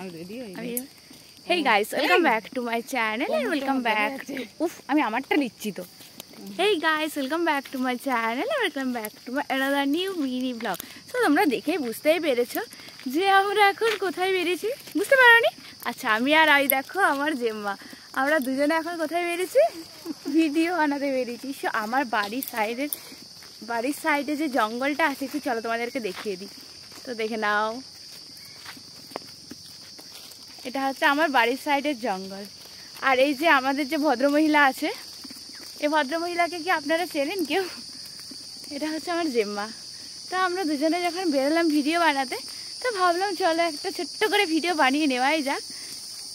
Hey guys, welcome back to my channel and welcome back to আমি আমারটা নিচ্ছি তো। Hey guys, welcome back to my channel and welcome back to my another new mini vlog. So তোমরা দেখে বুঝতেই পেরেছো যে আমরা এখন কোথায় বেরিয়েছি, বুঝতে পারোনি? আচ্ছা, আমি আর আই দেখো আমার জেম্মা, আমরা দুজনে এখন কোথায় বেরিয়েছি, ভিডিও বানাতে বেরিয়েছি। সো আমার বাড়ির সাইডে যে জঙ্গলটা আছে, একটু চলো তোমাদেরকে দেখিয়ে দিই। তো দেখে নাও, এটা হচ্ছে আমার বাড়ির সাইডের জঙ্গল। আর এই যে আমাদের যে ভদ্রমহিলা আছে, এই ভদ্রমহিলাকে কি আপনারা চেনেন কেউ? এটা হচ্ছে আমার জেম্মা। তো আমরা দুজনে যখন বেরোলাম ভিডিও বানাতে, তো ভাবলাম চলো একটা ছোট্ট করে ভিডিও বানিয়ে নেওয়াই যাক,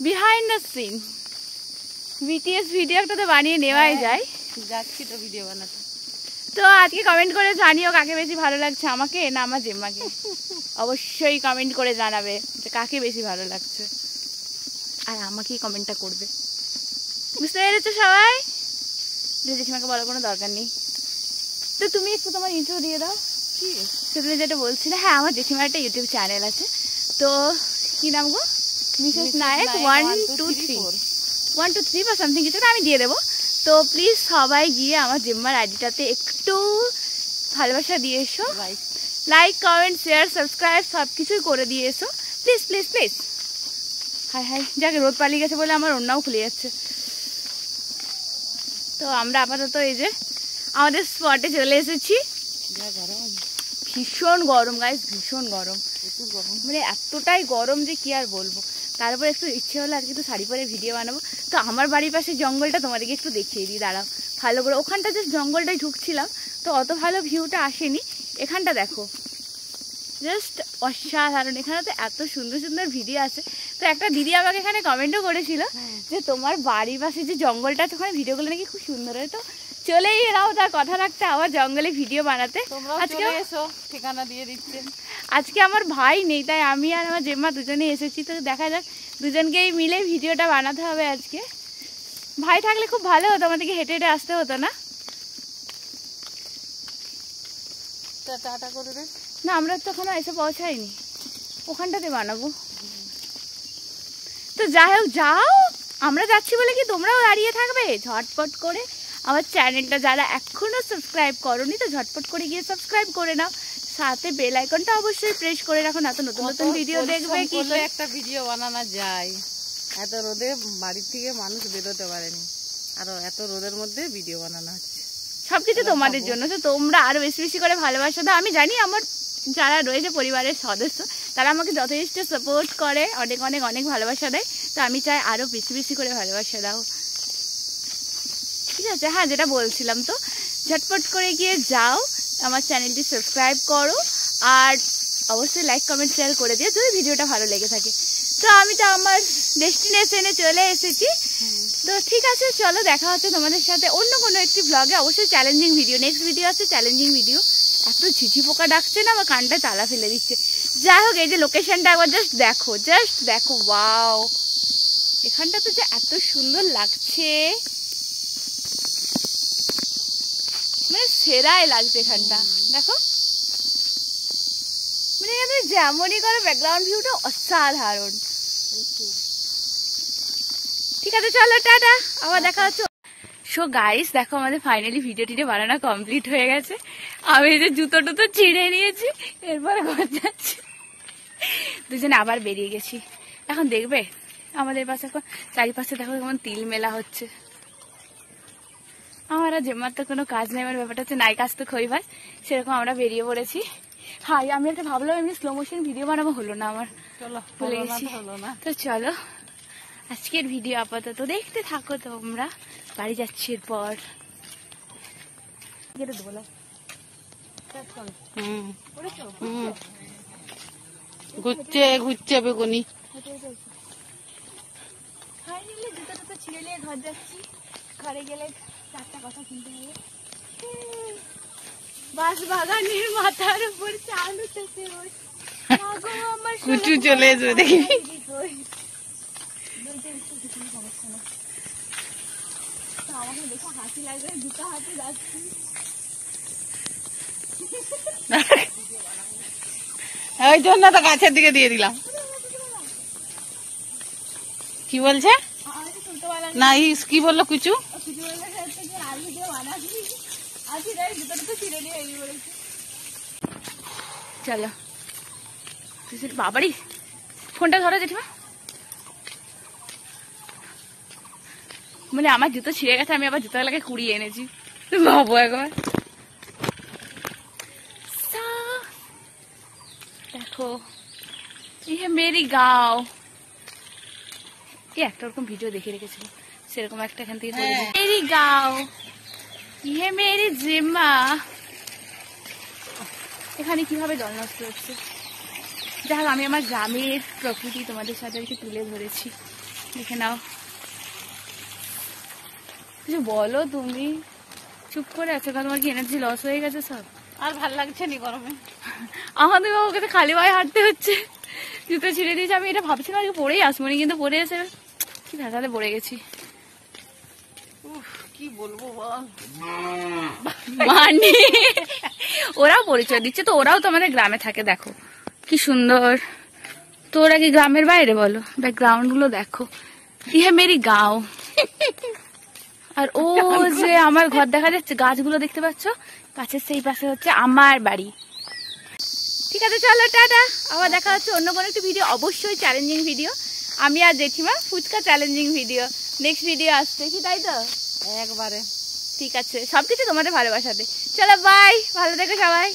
behind the scene BTS video একটা তো বানিয়ে নেওয়াই যায়। যাচ্ছি তো ভিডিও বানাতে। তো আজকে কমেন্ট করে জানিও কাকে বেশি ভালো লাগছে, আমাকে না আমার জেম্মাকে। অবশ্যই কমেন্ট করে জানাবে যে কাকে বেশি ভালো লাগছে, আর আমাকেই কমেন্টটা করবে। বুঝতে পেরেছো সবাই? জেঠিমাকে বলার কোনো দরকার নেই। তো তুমি একটু তোমার ইন্ট্রো দিয়ে দাও। কি সেটা যেটা বলছি না, হ্যাঁ আমার জেঠিমার একটা ইউটিউব চ্যানেল আছে। তো কি নাম গো? মিসেস নায়ক 123 বা সামথিং কিছু, আমি দিয়ে দেবো। তো প্লিজ সবাই গিয়ে আমার জেম্মার আইডিটাতে একটু ভালোবাসা দিয়ে এসো, লাইক কমেন্ট শেয়ার সাবস্ক্রাইব সব কিছুই করে দিয়ে এসো please please please. High high, যাকে রোদ পালিয়ে গেছে বলে আমার অন্যও খুলে যাচ্ছে। তো আমরা আপাতত এই যে আমাদের স্পটে চলে এসেছি। ভীষণ গরম গাইস, ভীষণ গরম, মানে এতটাই গরম যে কি আর বলবো। তারপর একটু ইচ্ছে হলো আজকে একটু শাড়ি পরে ভিডিও বানাবো। তো আমার বাড়ির পাশে জঙ্গলটা তোমাদেরকে একটু দেখিয়ে দিই, দাঁড়াও ভালো করে। ওখানটা যে জঙ্গলটায় ঢুকছিলাম তো অত ভালো ভিউটা আসেনি, এখানটা দেখো জাস্ট অসাধারণ। এখানে তো এত সুন্দর সুন্দর ভিডিও আছে। তো একটা দিদি আমাকে এখানে কমেন্টও করেছিল যে তোমার বাড়ির পাশে যে জঙ্গলটা আছে ওখানে ভিডিওগুলো নাকি খুব সুন্দর হয়। তো চলেই এরাও তার কথা রাখতে আবার জঙ্গলে ভিডিও বানাতে। আজকে এসো, ঠিকানা দিয়ে দিচ্ছেন। আজকে আমার ভাই নেই, তাই আমি আর আমার জেম্মা দুজনে এসেছি। তো দেখা যাক, দুজনকেই মিলে ভিডিওটা বানাতে হবে আজকে। ভাই থাকলে খুব ভালো হতো, আমাদেরকে হেঁটে হেঁটে আসতে হতো না। টাটা করে দে না, আমরা তো এখনো এসে পৌঁছাইনি, ওখানটাতে বানাবো। তো যাই হোক, যাও, আমরা যাচ্ছি বলে কি তোমরাও দাঁড়িয়ে থাকবে? ঝটপট করে আমার চ্যানেলটা যারা এখনো সাবস্ক্রাইব করোনি, তো ঝটপট করে গিয়ে সাবস্ক্রাইব করে নাও, সাথে বেল আইকনটা অবশ্যই প্রেস করে রাখো, না তো নতুন নতুন ভিডিও দেখবে। কি করে একটা ভিডিও বানানো যায়? এত রোদে বাড়ির থেকে মানুষ বেরোতে পারেনি, আর এত রোদের মধ্যে ভিডিও বানানো হচ্ছে। সবকিছু তোমাদের জন্য, তো তোমরা আরো বেশি বেশি করে ভালোবাসা দাও। আমি জানি আমার যারা রয়েছে পরিবারের সদস্য, তারা আমাকে যথেষ্ট সাপোর্ট করে, অনেক অনেক অনেক ভালোবাসা দেয়। তো আমি চাই আরো বেশি বেশি করে ভালোবাসা দাও, ঠিক আছে? হ্যাঁ, যেটা বলছিলাম, তো ঝটপট করে গিয়ে যাও, আমার চ্যানেলটি সাবস্ক্রাইব করো, আর অবশ্যই লাইক কমেন্ট শেয়ার করে দিও যদি ভিডিওটা ভালো লেগে থাকে। তো আমি তো আমার ডেস্টিনেশনে চলে এসেছি। তো ঠিক আছে, চলো দেখা হচ্ছে তোমাদের সাথে অন্য কোনো একটি ব্লগে, অবশ্যই চ্যালেঞ্জিং ভিডিও। নেক্সট ভিডিও আছে চ্যালেঞ্জিং ভিডিও। এত ঝিঝি পোকা ডাকছে না, আমার কানটা তালা ফেলে দিচ্ছে। যাই হোক, এই যে লোকেশনটা একবার জাস্ট দেখো, ওয়াও, এখানটা তো যে এত সুন্দর লাগছে, মানে সেরাই লাগছে এখানটা। দেখো, মানে এখানে যেমনই করে ব্যাকগ্রাউন্ড ভিউটা অসাধারণ। ঠিক আছে, চলো টাটা, আবার দেখা হচ্ছে। সো গাইস, দেখো আমাদের ফাইনালি ভিডিও টিডিও বানানো কমপ্লিট হয়ে গেছে। আমি এই যে জুতো টুতো ছিঁড়ে নিয়েছি, এরপরে ঘর যাচ্ছি। দুজনে আবার বেরিয়ে গেছি। এখন দেখবে আমাদের পাশে, এখন চারিপাশে দেখো কেমন তিল মেলা হচ্ছে। আমার আর জেম্মার তো কোনো কাজ নেই, আমার ব্যাপারটা হচ্ছে নাই কাজ তো খইবার, সেরকম আমরা বেরিয়ে পড়েছি। হাই, আমি একটা ভাবলাম এমনি স্লো মোশন ভিডিও বানাবো, হলো না আমার, ভুলে গেছি। তো চলো আজকের ভিডিও আপাতত দেখতে থাকো তোমরা, বাড়ি যাচ্ছি এরপর। ঘুরছে বেগুনি। ফাইনালি জুতো টুতো ছিঁড়ে নিয়ে ঘর যাচ্ছি। ঘরে গেলে চারটা কথা শুনতে হবে। বাস বাগানের মাথার উপর চাল উঠেছে, কুচু চলে আসবে দেখি। আমাকে দেখে হাসি লাগবে, দুটো হাতে যাচ্ছি। ওই জন্য তো গাছের দিকে দিয়ে দিলাম। কি বলছে না কি বললো কিছু চলো বাবারই ফোনটা ধরো জেঠিমা। মানে আমার জুতো ছিঁড়ে গেছে, আমি আবার জুতোগুলোকে কুড়িয়ে এনেছি। ভাবো একবার, দেখো ইয়ে মেরি গাঁও। একটা ওরকম ভিডিও দেখে রেখেছিল, সেরকম একটা এখান থেকে মেরি গাঁও ইয়ে মেরি জিম্মা। এখানে কিভাবে জল নষ্ট হচ্ছে। যাক, আমি আমার গ্রামের প্রকৃতি তোমাদের সাথে একটু তুলে ধরেছি, দেখে নাও। কিছু বলো, তুমি চুপ করে আছো, কারণ তোমার কি এনার্জি লস হয়ে গেছে সব? আর ভাল লাগছে নি গরমে। আমাদের ওকে তো খালি পায়ে হাঁটতে হচ্ছে, জুতো ছিঁড়ে দিয়েছে। আমি এটা ভাবছিলাম আজকে পরেই আসবো, কিন্তু পরে এসে কি ভেজালে পড়ে গেছি। কি বলবো বল, মানে ওরাও পরিচয় দিচ্ছে তো, ওরাও তো আমাদের গ্রামে থাকে। দেখো কি সুন্দর। তো ওরা কি গ্রামের বাইরে বলো? ব্যাকগ্রাউন্ড গুলো দেখো, ইয়ে মেরি গাঁও। আর ও যে আমার ঘর দেখা যাচ্ছে, গাছগুলো দেখতে পাচ্ছ, গাছের সেই পাশে হচ্ছে আমার বাড়ি। ঠিক আছে, চলো টাটা, আবার দেখা হচ্ছে অন্য কোনো একটি ভিডিও, অবশ্যই চ্যালেঞ্জিং ভিডিও। আমি আর জেঠিমা phuchka challenging video, next video আসছে কি, তাই তো? একবারে ঠিক আছে, সবকিছু তোমাদের ভালোবাসাতে। চলো বাই, ভালো থেকো সবাই।